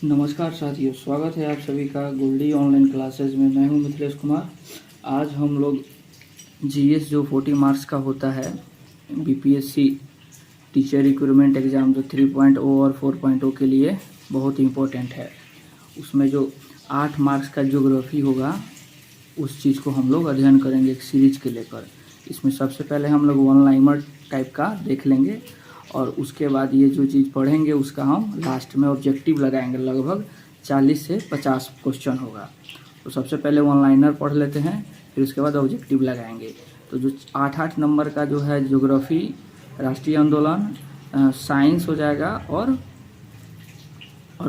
नमस्कार साथियों, स्वागत है आप सभी का गोल्डी ऑनलाइन क्लासेज में। मैं हूं मिथिलेश कुमार। आज हम लोग जीएस जो 40 मार्क्स का होता है, बीपीएससी टीचर रिक्रूटमेंट एग्ज़ाम जो 3.0 और 4.0 के लिए बहुत इम्पोर्टेंट है, उसमें जो 8 मार्क्स का ज्योग्राफी होगा उस चीज़ को हम लोग अध्ययन करेंगे एक सीरीज के लेकर। इसमें सबसे पहले हम लोग वन लाइनर टाइप का देख लेंगे और उसके बाद ये जो चीज़ पढ़ेंगे उसका हम लास्ट में ऑब्जेक्टिव लगाएंगे। लगभग 40 से 50 क्वेश्चन होगा। तो सबसे पहले वन लाइनर पढ़ लेते हैं, फिर उसके बाद ऑब्जेक्टिव लगाएंगे। तो जो 8 नंबर का जो है ज्योग्राफी, राष्ट्रीय आंदोलन, साइंस हो जाएगा और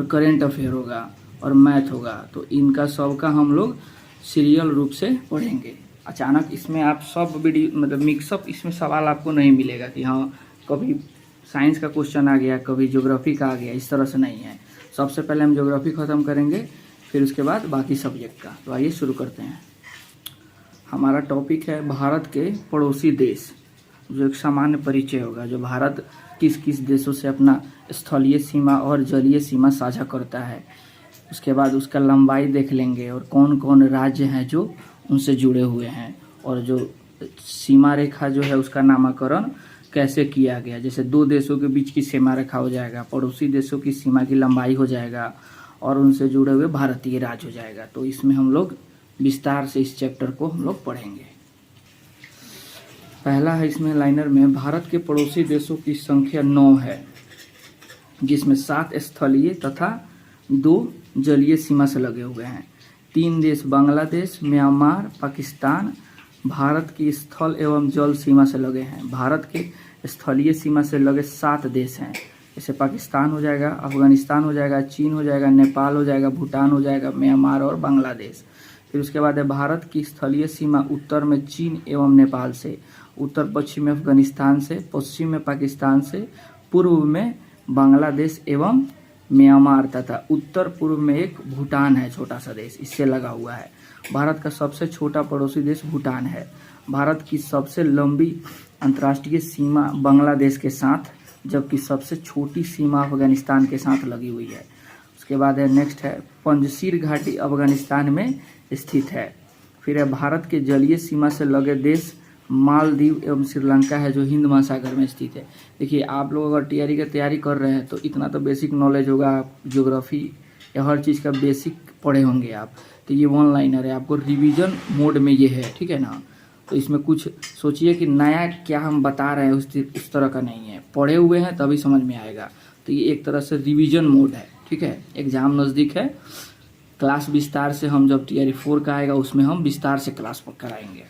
करेंट अफेयर होगा और मैथ होगा। तो इनका सबका हम लोग सीरियल रूप से पढ़ेंगे। अचानक इसमें आप सब वीडियो मतलब मिक्सअप इसमें सवाल आपको नहीं मिलेगा कि हाँ कभी साइंस का क्वेश्चन आ गया, कभी ज्योग्राफी का आ गया, इस तरह से नहीं है। सबसे पहले हम ज्योग्राफी ख़त्म करेंगे, फिर उसके बाद बाकी सब्जेक्ट का। तो आइए शुरू करते हैं। हमारा टॉपिक है भारत के पड़ोसी देश, जो एक सामान्य परिचय होगा। जो भारत किस किस देशों से अपना स्थलीय सीमा और जलीय सीमा साझा करता है। उसके बाद उसका लंबाई देख लेंगे और कौन कौन राज्य हैं जो उनसे जुड़े हुए हैं, और जो सीमा रेखा जो है उसका नामकरण कैसे किया गया। जैसे दो देशों के बीच की सीमा रेखा हो जाएगा, पड़ोसी देशों की सीमा की लंबाई हो जाएगा और उनसे जुड़े हुए भारतीय राज्य हो जाएगा। तो इसमें हम लोग विस्तार से इस चैप्टर को हम लोग पढ़ेंगे। पहला है इसमें लाइनर में, भारत के पड़ोसी देशों की संख्या 9 है, जिसमें 7 स्थलीय तथा 2 जलीय सीमा से लगे हुए हैं। 3 देश बांग्लादेश, म्यांमार, पाकिस्तान भारत की स्थल एवं जल सीमा से लगे हैं। भारत के स्थलीय सीमा से लगे 7 देश हैं, जैसे पाकिस्तान हो जाएगा, अफगानिस्तान हो जाएगा, चीन हो जाएगा, नेपाल हो जाएगा, भूटान हो जाएगा, म्यांमार और बांग्लादेश। फिर उसके बाद है भारत की स्थलीय सीमा उत्तर में चीन एवं नेपाल से, उत्तर पश्चिम में अफगानिस्तान से, पश्चिम में पाकिस्तान से, पूर्व में बांग्लादेश एवं म्यांमार तथा उत्तर पूर्व में एक भूटान है, छोटा सा देश, इससे लगा हुआ है। भारत का सबसे छोटा पड़ोसी देश भूटान है। भारत की सबसे लंबी अंतर्राष्ट्रीय सीमा बांग्लादेश के साथ, जबकि सबसे छोटी सीमा अफगानिस्तान के साथ लगी हुई है। उसके बाद है नेक्स्ट है पंजशीर घाटी अफगानिस्तान में स्थित है। फिर है भारत के जलीय सीमा से लगे देश मालदीव एवं श्रीलंका है, जो हिंद महासागर में स्थित है। देखिए, आप लोग अगर टीआरई की तैयारी कर रहे हैं तो इतना तो बेसिक नॉलेज होगा, ज्योग्राफी या हर चीज़ का बेसिक पढ़े होंगे आप। तो ये वन लाइनर है, आपको रिवीजन मोड में ये है, ठीक है ना। तो इसमें कुछ सोचिए कि नया क्या हम बता रहे हैं उस तरह का नहीं है, पढ़े हुए हैं तभी समझ में आएगा। तो ये एक तरह से रिवीजन मोड है, ठीक है। एग्जाम नज़दीक है, क्लास विस्तार से हम जब टीआरई 4 का आएगा उसमें हम विस्तार से क्लास कराएंगे।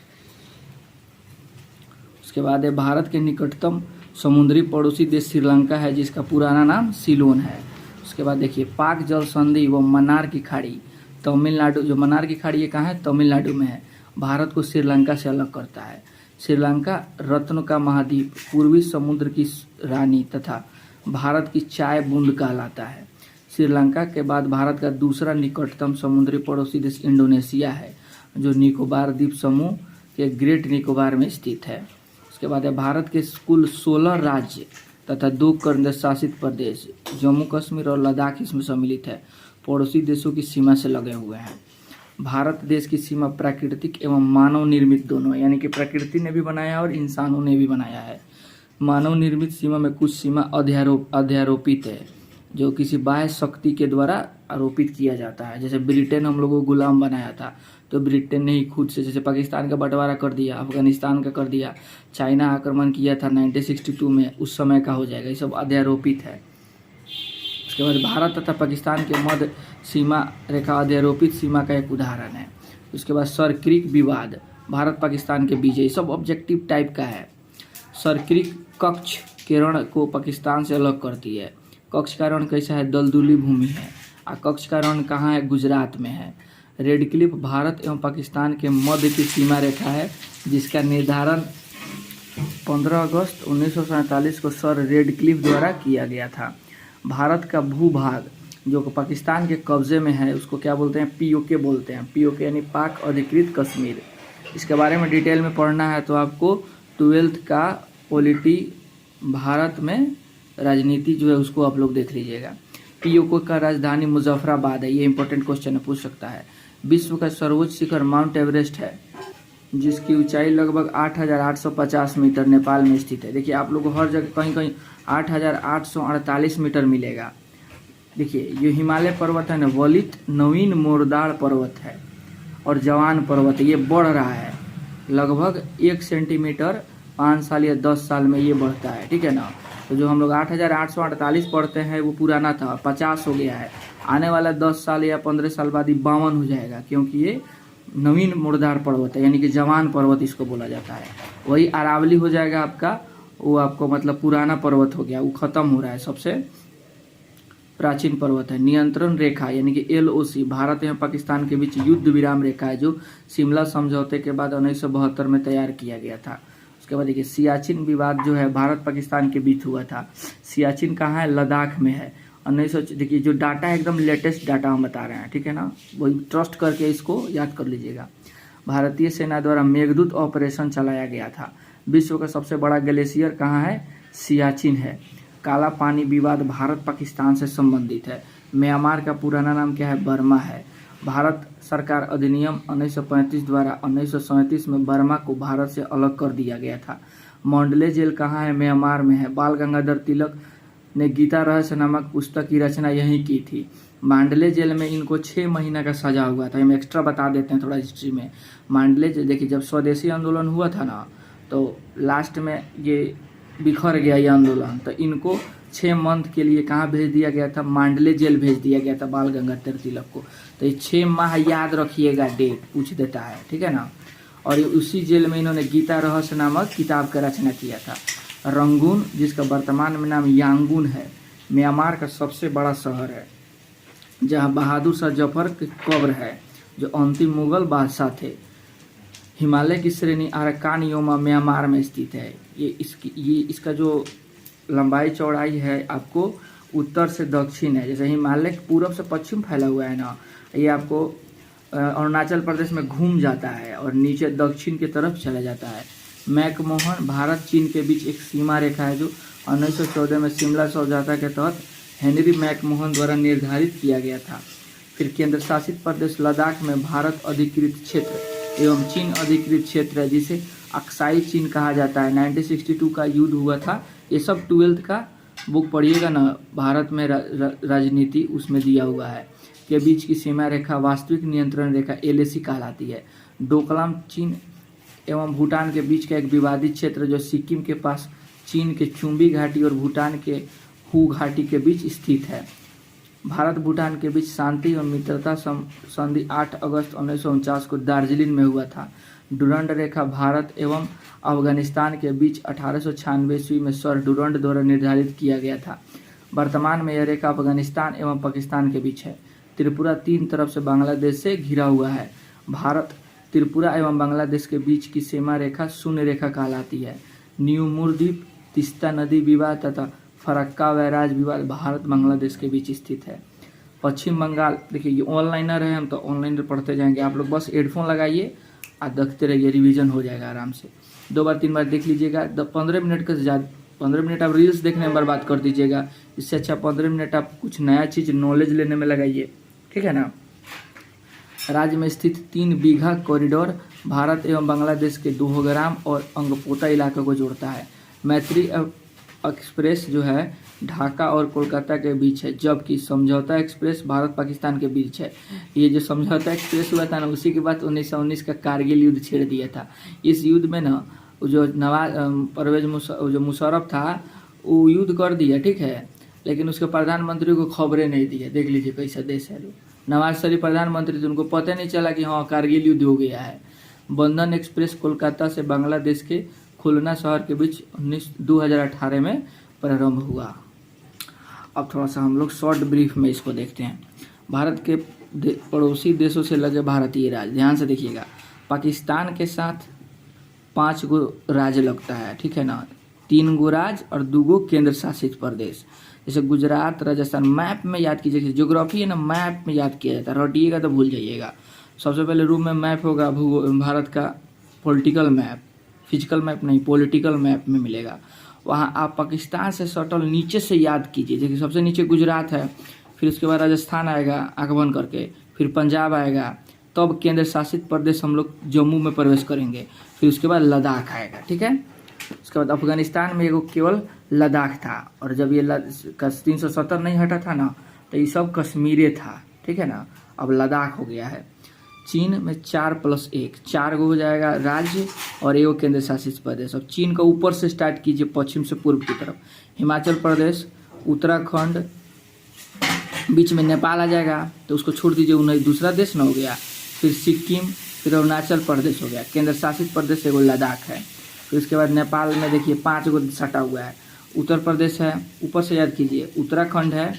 उसके बाद है भारत के निकटतम समुद्री पड़ोसी देश श्रीलंका है, जिसका पुराना नाम सिलोन है। उसके बाद देखिए पाक जल संधि व मन्नार की खाड़ी, तमिलनाडु, जो मन्नार की खाड़ी ये कहाँ है, तमिलनाडु में है, भारत को श्रीलंका से अलग करता है। श्रीलंका रत्न का महाद्वीप, पूर्वी समुद्र की रानी तथा भारत की चाय बूंद कहलाता है। श्रीलंका के बाद भारत का दूसरा निकटतम समुद्री पड़ोसी देश इंडोनेशिया है, जो निकोबार द्वीप समूह के ग्रेट निकोबार में स्थित है। उसके बाद है भारत के कुल 16 राज्य तथा 2 केंद्र शासित प्रदेश, जम्मू कश्मीर और लद्दाख इसमें सम्मिलित है, पड़ोसी देशों की सीमा से लगे हुए हैं। भारत देश की सीमा प्राकृतिक एवं मानव निर्मित दोनों, यानी कि प्रकृति ने भी बनाया और इंसानों ने भी बनाया है। मानव निर्मित सीमा में कुछ सीमा अध्यारोपित है, जो किसी बाह्य शक्ति के द्वारा आरोपित किया जाता है। जैसे ब्रिटेन हम लोगों को गुलाम बनाया था, तो ब्रिटेन ने ही खुद से, जैसे पाकिस्तान का बंटवारा कर दिया, अफगानिस्तान का कर दिया, चाइना आक्रमण किया था 1962 में, उस समय का हो जाएगा। ये सब अध्यारोपित है। उसके बाद भारत तथा पाकिस्तान के मध्य सीमा रेखा अध्यारोपित सीमा का एक उदाहरण है। उसके बाद सर क्रीक विवाद, भारत पाकिस्तान के बीच, ये सब ऑब्जेक्टिव टाइप का है। सर क्रीक कच्छ के रण को पाकिस्तान से अलग करती है। कच्छ का रण कैसा है, दलदली भूमि है, और कच्छ का रण कहाँ है, गुजरात में है। रेड क्लिफ भारत एवं पाकिस्तान के मध्य की सीमा रेखा है, जिसका निर्धारण 15 अगस्त 1947 को सर रेड क्लिफ द्वारा किया गया था। भारत का भूभाग जो पाकिस्तान के कब्जे में है उसको क्या बोलते हैं, पीओके बोलते हैं। पीओके यानी पाक अधिकृत कश्मीर। इसके बारे में डिटेल में पढ़ना है तो आपको 12th का पॉलिटी भारत में राजनीति जो है उसको आप लोग देख लीजिएगा। पीओके का राजधानी मुजफ्फराबाद है, ये इंपॉर्टेंट क्वेश्चन है, पूछ सकता है। विश्व का सर्वोच्च शिखर माउंट एवरेस्ट है, जिसकी ऊंचाई लगभग 8,850 मीटर नेपाल में स्थित है। देखिए आप लोग को हर जगह कहीं कहीं 8,848 मीटर मिलेगा। देखिए ये हिमालय पर्वत है ना, वलित नवीन मोरदार पर्वत है और जवान पर्वत है, ये बढ़ रहा है लगभग 1 सेंटीमीटर 5 साल या 10 साल में ये बढ़ता है, ठीक है ना। तो जो हम लोग 8,848 पढ़ते हैं वो पुराना था, 50 हो गया है, आने वाला 10 साल या 15 साल बाद ही 52 हो जाएगा, क्योंकि ये नवीन मुर्दार पर्वत है, यानी कि जवान पर्वत इसको बोला जाता है। वही अरावली हो जाएगा आपका, वो आपको मतलब पुराना पर्वत हो गया, वो खत्म हो रहा है, सबसे प्राचीन पर्वत है। नियंत्रण रेखा यानी कि LOC भारत एवं पाकिस्तान के बीच युद्ध विराम रेखा है, जो शिमला समझौते के बाद 1972 में तैयार किया गया था। उसके बाद देखिए सियाचिन विवाद जो है भारत पाकिस्तान के बीच हुआ था। सियाचिन कहाँ है? लद्दाख में है। 1900 देखिए जो डाटा है एकदम लेटेस्ट डाटा हम बता रहे हैं, ठीक है ना, वही ट्रस्ट करके इसको याद कर लीजिएगा। भारतीय सेना द्वारा मेघदूत ऑपरेशन चलाया गया था। विश्व का सबसे बड़ा ग्लेशियर कहाँ है? सियाचिन है। काला पानी विवाद भारत पाकिस्तान से संबंधित है। म्यांमार का पुराना नाम क्या है? बर्मा है। भारत सरकार अधिनियम 1935 द्वारा 1937 में बर्मा को भारत से अलग कर दिया गया था। मांडले जेल कहाँ है? म्यांमार में है। बाल गंगाधर तिलक ने गीता रहस्य नामक पुस्तक की रचना यहीं की थी। मांडले जेल में इनको 6 महीना का सजा हुआ था। हम एक्स्ट्रा बता देते हैं थोड़ा हिस्ट्री में। मांडले जेल देखिए जब स्वदेशी आंदोलन हुआ था ना, तो लास्ट में ये बिखर गया ये आंदोलन, तो इनको 6 मंथ के लिए कहाँ भेज दिया गया था? मांडले जेल भेज दिया गया था बाल गंगाधर तिलक को। तो ये 6 माह याद रखिएगा, डेट पूछ देता है, ठीक है ना। और ये उसी जेल में इन्होंने गीता रहस्य नामक किताब का रचना किया था। रंगून जिसका वर्तमान में नाम यांगून है, म्यांमार का सबसे बड़ा शहर है, जहाँ बहादुर शाह जफर की कब्र है, जो अंतिम मुगल बादशाह थे। हिमालय की श्रेणी अरकान योमा म्यांमार में स्थित है। ये इसका जो लंबाई चौड़ाई है आपको उत्तर से दक्षिण है। जैसे हिमालय पूरब से पश्चिम फैला हुआ है ना, ये आपको अरुणाचल प्रदेश में घूम जाता है और नीचे दक्षिण की तरफ चला जाता है। मैकमोहन भारत चीन के बीच एक सीमा रेखा है, जो 1914 में शिमला समझौता के तहत हेनरी मैकमोहन द्वारा निर्धारित किया गया था। फिर केंद्र शासित प्रदेश लद्दाख में भारत अधिकृत क्षेत्र एवं चीन अधिकृत क्षेत्र है, जिसे अक्साई चीन कहा जाता है। 1962 का युद्ध हुआ था। ये सब 12th का बुक पढ़िएगा ना, भारत में राजनीति, उसमें दिया हुआ है। के बीच की सीमा रेखा वास्तविक नियंत्रण रेखा LAC कहलाती है। डोकलाम चीन एवं भूटान के बीच का एक विवादित क्षेत्र, जो सिक्किम के पास चीन के चुम्बी घाटी और भूटान के हू घाटी के बीच स्थित है। भारत भूटान के बीच शांति और मित्रता संधि 8 अगस्त 1949 को दार्जिलिंग में हुआ था। डुरंड रेखा भारत एवं अफगानिस्तान के बीच 1896 ईस्वी में सर डुरंड द्वारा निर्धारित किया गया था। वर्तमान में यह रेखा अफगानिस्तान एवं पाकिस्तान के बीच है। त्रिपुरा 3 तरफ से बांग्लादेश से घिरा हुआ है। भारत त्रिपुरा एवं बांग्लादेश के बीच की सीमा रेखा शून्य रेखा कहलाती है। न्यू मूर द्वीप, तीस्ता नदी विवाद तथा फरक्का बैराज विवाद भारत बांग्लादेश के बीच स्थित है। पश्चिम बंगाल, देखिए ये ऑनलाइनर है, हम तो ऑनलाइन पढ़ते जाएंगे, आप लोग बस हेडफोन लगाइए और देखते रहिए, रिवीजन हो जाएगा आराम से। 2 बार 3 बार देख लीजिएगा। 15 मिनट का ज़्यादा 15 मिनट आप रील्स देखने में बर्बाद कर दीजिएगा, इससे अच्छा 15 मिनट आप कुछ नया चीज़ नॉलेज लेने में लगाइए, ठीक है ना। राज्य में स्थित 3 बीघा कॉरिडोर भारत एवं बांग्लादेश के दोहग्राम और अंगपोता इलाके को जोड़ता है। मैत्री एक्सप्रेस जो है ढाका और कोलकाता के बीच है, जबकि समझौता एक्सप्रेस भारत पाकिस्तान के बीच है। ये जो समझौता एक्सप्रेस हुआ था ना, उसी के बाद 1919 का कारगिल युद्ध छेड़ दिया था। इस युद्ध में ना जो परवेज मुशर्रफ था वो युद्ध कर दिया, ठीक है, लेकिन उसके प्रधानमंत्री को खबरें नहीं दी है। देख लीजिए कैसा देश है। नवाज शरीफ प्रधानमंत्री थे, उनको पता नहीं चला कि हाँ कारगिल युद्ध हो गया है। बंधन एक्सप्रेस कोलकाता से बांग्लादेश के खुलना शहर के बीच 2018 में प्रारंभ हुआ। अब थोड़ा सा हम लोग शॉर्ट ब्रीफ में इसको देखते हैं। भारत के पड़ोसी देशों से लगे भारतीय राज्य, ध्यान से देखिएगा। पाकिस्तान के साथ 5 गो राज्य लगता है, ठीक है ना, 3 गो राज्य और 2 गो केंद्र शासित प्रदेश। जैसे गुजरात, राजस्थान, मैप में याद कीजिए। ज्योग्राफी है ना, मैप में याद किया जाता है, रटिएगा तो भूल जाइएगा। सबसे पहले रूम में मैप होगा भारत का, पॉलिटिकल मैप, फिजिकल मैप नहीं, पॉलिटिकल मैप में मिलेगा। वहाँ आप पाकिस्तान से सटल नीचे से याद कीजिए। देखिए सबसे नीचे गुजरात है, फिर उसके बाद राजस्थान आएगा आँख बंद करके, फिर पंजाब आएगा, तब केंद्र शासित प्रदेश हम लोग जम्मू में प्रवेश करेंगे, फिर उसके बाद लद्दाख आएगा। ठीक है, उसके बाद अफगानिस्तान में एगो केवल लद्दाख था, और जब ये 370 नहीं हटा था ना तो ये सब कश्मीरे था। ठीक है ना, अब लद्दाख हो गया है। चीन में 4+1 4 गो हो जाएगा राज्य और एगो केंद्र शासित प्रदेश। अब चीन का ऊपर से स्टार्ट कीजिए पश्चिम से पूर्व की तरफ, हिमाचल प्रदेश, उत्तराखंड, बीच में नेपाल आ जाएगा तो उसको छोड़ दीजिए, दूसरा देश ना हो गया। फिर सिक्किम, फिर अरुणाचल प्रदेश हो गया, केंद्र शासित प्रदेश एगो लद्दाख है। फिर उसके बाद नेपाल में देखिए 5 गो सटा हुआ है, उत्तर प्रदेश है, ऊपर से याद कीजिए, उत्तराखंड है,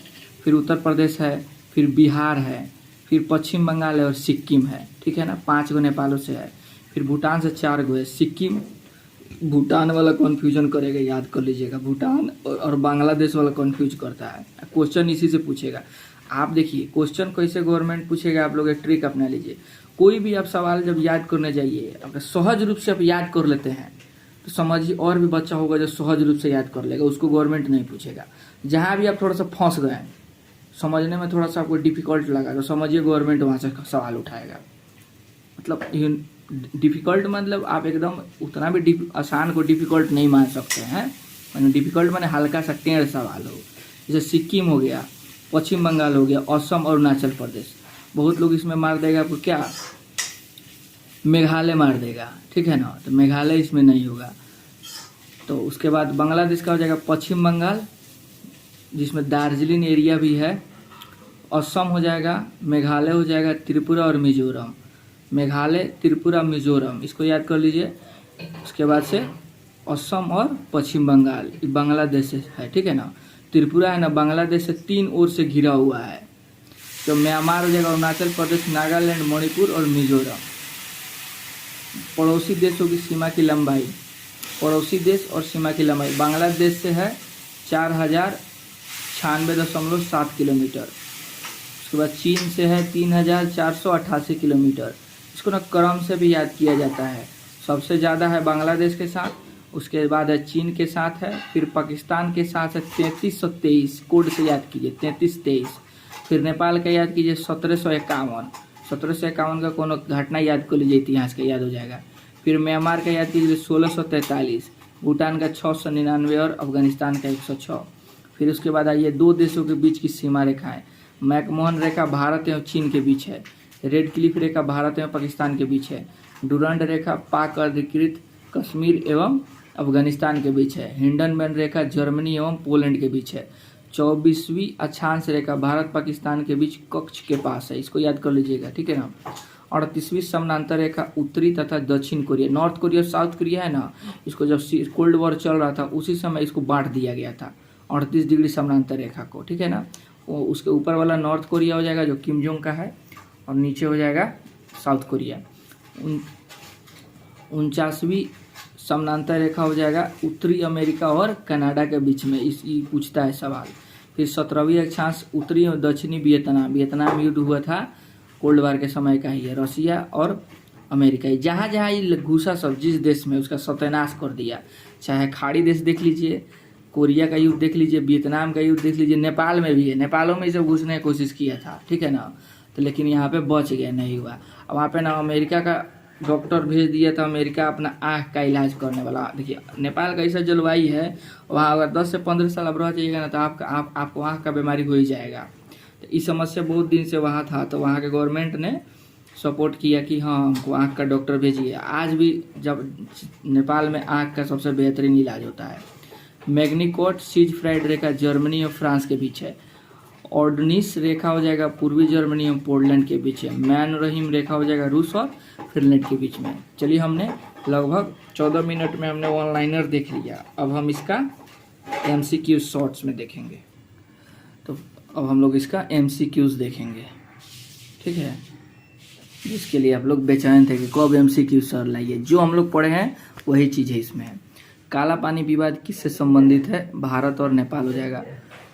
फिर उत्तर प्रदेश है, फिर बिहार है, फिर पश्चिम बंगाल है और सिक्किम है। ठीक है ना, 5 गो नेपालों से है। फिर भूटान से 4 गो है, सिक्किम भूटान वाला कन्फ्यूजन करेगा, याद कर लीजिएगा, भूटान और बांग्लादेश वाला कन्फ्यूज करता है। क्वेश्चन इसी से पूछेगा। आप देखिए क्वेश्चन कैसे गवर्नमेंट पूछेगा, आप लोग एक ट्रिक अपना लीजिए। कोई भी आप सवाल जब याद करने जाइए, अपने सहज रूप से आप याद कर लेते हैं तो समझिए और भी बच्चा होगा जो सहज रूप से याद कर लेगा, उसको गवर्नमेंट नहीं पूछेगा। जहाँ भी आप थोड़ा सा फंस गए, समझने में थोड़ा सा आपको डिफिकल्ट लगा, तो समझिए गवर्नमेंट वहाँ से सवाल उठाएगा। मतलब डिफिकल्ट मतलब आप एकदम उतना भी आसान को डिफिकल्ट नहीं मान सकते हैं, मैंने डिफिकल्ट मैंने हल्का सा टेढ़ सवाल हो। जैसे सिक्किम हो गया, पश्चिम बंगाल हो गया, असम और अरुणाचल प्रदेश। बहुत लोग इसमें मार देगा आपको क्या, मेघालय मार देगा। ठीक है ना, तो मेघालय इसमें नहीं होगा। तो उसके बाद बांग्लादेश का हो जाएगा पश्चिम बंगाल, जिसमें दार्जिलिंग एरिया भी है, असम हो जाएगा, मेघालय हो जाएगा, त्रिपुरा और मिजोरम। मेघालय, त्रिपुरा, मिजोरम, इसको याद कर लीजिए। उसके बाद से असम और पश्चिम बंगाल, बांग्लादेश से है। ठीक है ना, त्रिपुरा है ना बांग्लादेश से 3 ओर से घिरा हुआ है। तो म्यांमार हो जाएगा, अरुणाचल प्रदेश, नागालैंड, मणिपुर और मिजोरम। पड़ोसी देशों की सीमा की लंबाई, पड़ोसी देश और सीमा की लंबाई बांग्लादेश से है 4096.7 किलोमीटर। उसके बाद चीन से है 3488 किलोमीटर। इसको ना क्रम से भी याद किया जाता है, सबसे ज़्यादा है बांग्लादेश के साथ, उसके बाद है चीन के साथ है, फिर पाकिस्तान के साथ है 3323, कोड से याद कीजिए 3323। फिर नेपाल का याद कीजिए 1751, 1751 का कोनो घटना याद कर लीजिए, इतिहास का याद हो जाएगा। फिर म्यांमार का याद कीजिए 1643, भूटान का 699 और अफगानिस्तान का 106। फिर उसके बाद आइए 2 देशों के बीच की सीमा रेखाएं। मैकमोहन रेखा भारत एवं चीन के बीच है, रेड क्लिफ रेखा भारत एवं पाकिस्तान के बीच है, डुरंड रेखा पाक अधिकृत कश्मीर एवं अफगानिस्तान के बीच है, हिंडनबर्ग रेखा जर्मनी एवं पोलैंड के बीच है, 24वीं अक्षांश रेखा भारत पाकिस्तान के बीच कक्ष के पास है, इसको याद कर लीजिएगा। ठीक है ना, 38वीं समानांतर रेखा उत्तरी तथा दक्षिण Korea, north Korea south Korea है ना, इसको जब कोल्ड वॉर चल रहा था उसी समय इसको बांट दिया गया था 38 डिग्री समानांतर रेखा को। ठीक है ना, वो उसके ऊपर वाला नॉर्थ कोरिया हो जाएगा जो किम जोंग का है, और नीचे हो जाएगा साउथ कोरिया। 49वीं समानांतर रेखा हो जाएगा उत्तरी अमेरिका और कनाडा के बीच में, इसी पूछता है सवाल। फिर 17वीं अक्षांश उत्तरी और दक्षिणी वियतनाम युद्ध हुआ था कोल्ड वार के समय का ही है, रसिया और अमेरिका ही, जहाँ जहाँ ये घुसा सब जिस देश में उसका सत्यानाश कर दिया। चाहे खाड़ी देश देख लीजिए, कोरिया का युद्ध देख लीजिए, वियतनाम का युद्ध देख लीजिए, नेपाल में भी है, नेपालों में सब घुसने की कोशिश किया था। ठीक है ना, तो लेकिन यहाँ पे बच गया, नहीं हुआ। अब वहाँ पे ना अमेरिका का डॉक्टर भेज दिया था, अमेरिका अपना आँख का इलाज करने वाला। देखिए नेपाल का ऐसा जलवायु है, वहाँ अगर 10 से 15 साल अब रह जाइएगा ना तो आपको आँख का बीमारी हो ही जाएगा। तो इस समस्या बहुत दिन से वहाँ था, तो वहाँ के गवर्नमेंट ने सपोर्ट किया कि हाँ हमको आँख का डॉक्टर भेजिए। आज भी जब नेपाल में आँख का सबसे बेहतरीन इलाज होता है। मैग्निकोट सीज फ्राइड रेखा जर्मनी और फ्रांस के बीच है, ऑर्डनिस रेखा हो जाएगा पूर्वी जर्मनी और पोलैंड के बीच है, मैन रहीम रेखा हो जाएगा रूस और फिनलैंड के बीच में। चलिए हमने लगभग 14 मिनट में हमने वन लाइनर देख लिया, अब हम इसका MCQ शॉर्ट्स में देखेंगे। तो अब हम लोग इसका MCQs देखेंगे, ठीक है, जिसके लिए आप लोग बेचैन थे कि कब MCQ सर लाइए। जो हम लोग पढ़े हैं वही चीज़ है इसमें। काला पानी विवाद किससे संबंधित है, भारत और नेपाल हो जाएगा।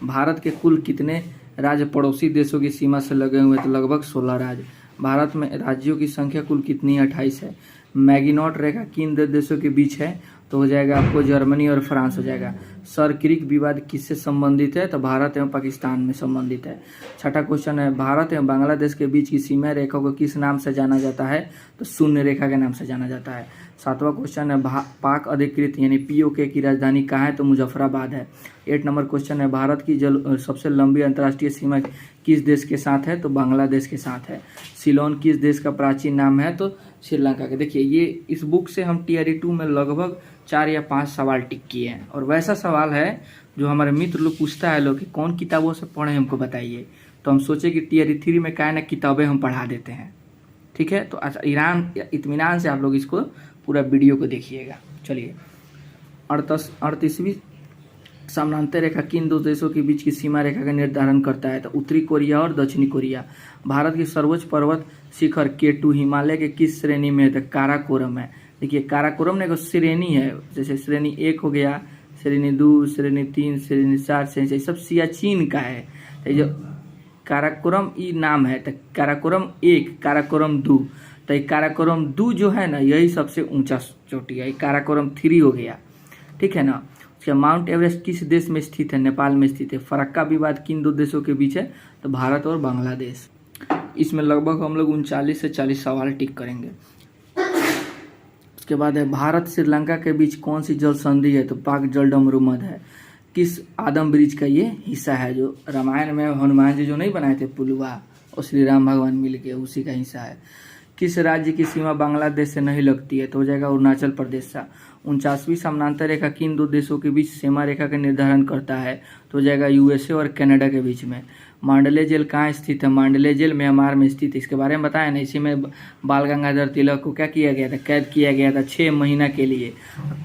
भारत के कुल कितने राज्य पड़ोसी देशों की सीमा से लगे हुए, तो लगभग 16 राज्य। भारत में राज्यों की संख्या कुल कितनी, 28 है। मैगिनॉट रेखा किन दो देशों के बीच है, तो हो जाएगा आपको जर्मनी और फ्रांस हो जाएगा। सर क्रिक विवाद किससे संबंधित है? तो भारत एवं पाकिस्तान में संबंधित है। छठा क्वेश्चन है, भारत एवं बांग्लादेश के बीच की सीमा रेखा को किस नाम से जाना जाता है? तो शून्य रेखा के नाम से जाना जाता है। सातवां क्वेश्चन है, पाक अधिकृत यानी पीओके की राजधानी कहाँ है? तो मुजफ्फराबाद है। 8 नंबर क्वेश्चन है, भारत की सबसे लंबी अंतर्राष्ट्रीय सीमा किस देश के साथ है? तो बांग्लादेश के साथ है। सिलोन किस देश का प्राचीन नाम है? तो श्रीलंका के। देखिए ये इस बुक से हम टियर 2 में लगभग 4 या 5 सवाल टिक किए हैं, और वैसा सवाल है जो हमारे मित्र लोग पूछता है लोग कि कौन किताबों से पढ़े हमको बताइए, तो हम सोचे कि टियर 3 में क्या ना किताबें हम पढ़ा देते हैं। ठीक है, तो अच्छा इत्मीनान से आप लोग इसको पूरा वीडियो को देखिएगा। चलिए, 38वीं समानांतर रेखा किन दो देशों के बीच की सीमा रेखा का निर्धारण करता है? तो उत्तरी कोरिया और दक्षिणी कोरिया। भारत की सर्वोच्च पर्वत शिखर K2 हिमालय के किस श्रेणी में है? तो काराकोरम है। देखिए काराकोरम ने एक श्रेणी है, जैसे श्रेणी 1 हो गया, श्रेणी 2, श्रेणी 3, श्रेणी 4, श्रेणी सब सियाचिन का है। तो जो काराकोरम ई नाम है, तो काराकोरम 1, काराकोरम 2, तो ये काराकोरम 2 जो है ना यही सबसे ऊंचा चोटी है। काराकोरम 3 हो गया, ठीक है ना। उसके माउंट एवरेस्ट किस देश में स्थित है? नेपाल में स्थित है। फरक्का विवाद किन दो देशों के बीच है? तो भारत और बांग्लादेश। इसमें लगभग हम लोग 39 से 40 सवाल टिक करेंगे। उसके बाद है, भारत श्रीलंका के बीच कौन सी जल संधि है? तो पाक जलडमरू मध है। किस आदम ब्रिज का ये हिस्सा है? जो रामायण में हनुमान जी जो नहीं बनाए थे पुलवा, और श्री राम भगवान मिल के उसी का हिस्सा है। किस राज्य की सीमा बांग्लादेश से नहीं लगती है? तो हो जाएगा अरुणाचल प्रदेश से। 49वीं समानांतर रेखा किन दो देशों के बीच सीमा रेखा का निर्धारण करता है? तो हो जाएगा यूएसए और कनाडा के बीच में। मांडले जेल कहाँ स्थित है? मांडले जेल म्यांमार में स्थित है। इसके बारे में बताया ना, इसी में बाल गंगाधर तिलक को क्या किया गया था? कैद किया गया था 6 महीना के लिए।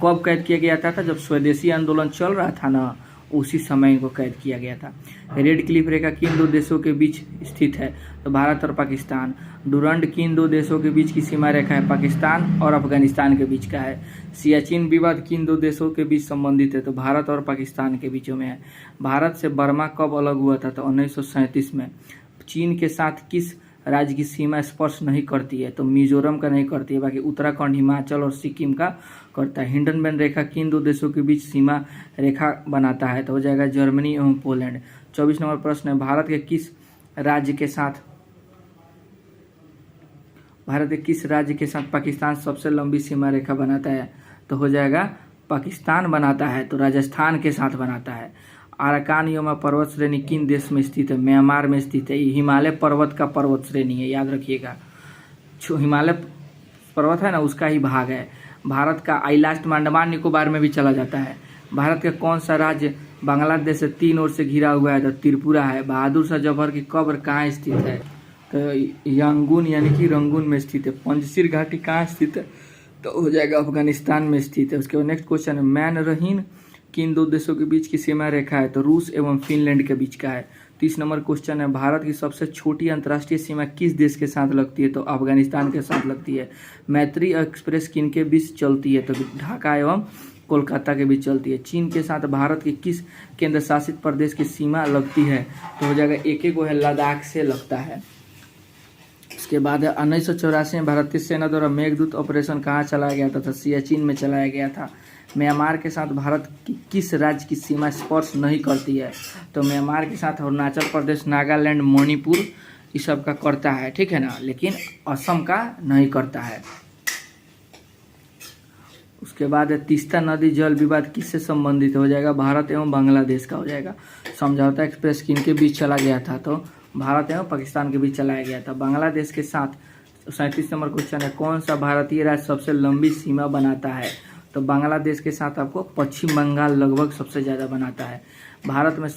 कब कैद किया गया था? जब स्वदेशी आंदोलन चल रहा था ना, उसी समय इनको कैद किया गया था। रेड क्लिफ रेखा किन दो देशों के बीच स्थित है? तो भारत और पाकिस्तान। डुरंड किन दो देशों के बीच की सीमा रेखा है? पाकिस्तान और अफगानिस्तान के बीच का है। सियाचिन विवाद किन दो देशों के बीच संबंधित है? तो भारत और पाकिस्तान के बीचों में है। भारत से बर्मा कब अलग हुआ था? तो 1937 में। चीन के साथ किस राज्य की सीमा स्पर्श नहीं करती है? तो मिजोरम का नहीं करती है, बाकी उत्तराखंड, हिमाचल और सिक्किम का करता है। हिंडनबर्ग रेखा किन दो देशों के बीच सीमा रेखा बनाता है? तो हो जाएगा जर्मनी एवं पोलैंड। 24 नंबर प्रश्न है, भारत के किस राज्य के साथ पाकिस्तान सबसे लंबी सीमा रेखा बनाता है? तो हो जाएगा पाकिस्तान बनाता है, तो राजस्थान के साथ बनाता है। अराकान योमा पर्वत श्रेणी किन देश में स्थित है? म्यांमार में स्थित है। हिमालय पर्वत का पर्वत श्रेणी है, याद रखिएगा। हिमालय पर्वत है ना, उसका ही भाग है। भारत का आइलास्ट अंडमान निकोबार में भी चला जाता है। भारत का कौन सा राज्य बांग्लादेश से 3 ओर से घिरा हुआ है? तो त्रिपुरा है। बहादुर शाह जफर की कब्र कहाँ स्थित है? तो यांगून यानी कि रंगून में स्थित है। पंजशीर घाटी कहाँ स्थित है? तो हो जाएगा अफगानिस्तान में स्थित है। उसके बाद नेक्स्ट क्वेश्चन है, मैन रहीन किन दो देशों के बीच की सीमा रेखा है? तो रूस एवं फिनलैंड के बीच का है। 30 नंबर क्वेश्चन है, भारत की सबसे छोटी अंतर्राष्ट्रीय सीमा किस देश के साथ लगती है? तो अफगानिस्तान के साथ लगती है। मैत्री एक्सप्रेस किन के बीच चलती है? तो ढाका एवं कोलकाता के बीच चलती है। चीन के साथ भारत के किस केंद्र शासित प्रदेश की सीमा लगती है? तो हो जाएगा एक एक, वो है लद्दाख से लगता है। उसके बाद 1984 में भारतीय सेना द्वारा मेघदूत ऑपरेशन कहाँ चलाया गया था? तो सियाचिन में चलाया गया था। म्यांमार के साथ भारत की किस राज्य की सीमा स्पर्श नहीं करती है? तो म्यांमार के साथ अरुणाचल प्रदेश, नागालैंड, मणिपुर ये सब का करता है, ठीक है ना, लेकिन असम का नहीं करता है। उसके बाद तीस्ता नदी जल विवाद किससे संबंधित हो जाएगा? भारत एवं बांग्लादेश का हो जाएगा। समझौता एक्सप्रेस किन के बीच चला गया था? तो भारत एवं पाकिस्तान के बीच चलाया गया था। बांग्लादेश के साथ 37 नंबर क्वेश्चन है, कौन सा भारतीय राज्य सबसे लंबी सीमा बनाता है? तो बांग्लादेश के साथ आपको पश्चिम बंगाल लगभग सबसे ज़्यादा बनाता है। भारत में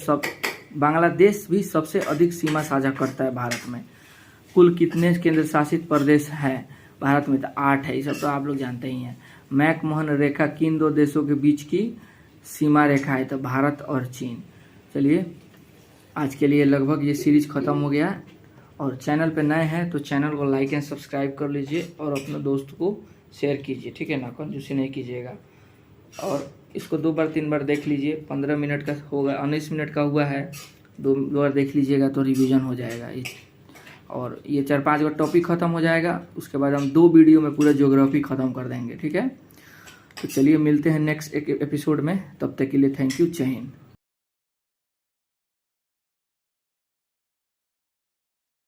बांग्लादेश भी सबसे अधिक सीमा साझा करता है भारत में। कुल कितने केंद्र शासित प्रदेश हैं भारत में? तो 8 है। ये सब तो आप लोग जानते ही हैं। मैकमोहन रेखा किन दो देशों के बीच की सीमा रेखा है? तो भारत और चीन। चलिए आज के लिए लगभग ये सीरीज ख़त्म हो गया, और चैनल पे नए हैं तो चैनल को लाइक एंड सब्सक्राइब कर लीजिए और अपने दोस्त को शेयर कीजिए, ठीक है ना, कंजूसी नहीं कीजिएगा। और इसको 2 बार 3 बार देख लीजिए। 15 मिनट का होगा, 19 मिनट का हुआ है, 2 बार देख लीजिएगा तो रिवीजन हो जाएगा। और ये 4-5 बार टॉपिक ख़त्म हो जाएगा। उसके बाद हम 2 वीडियो में पूरा ज्योग्राफी ख़त्म कर देंगे, ठीक है। तो चलिए मिलते हैं नेक्स्ट एक एपिसोड में, तब तक के लिए थैंक यू, जय हिंद।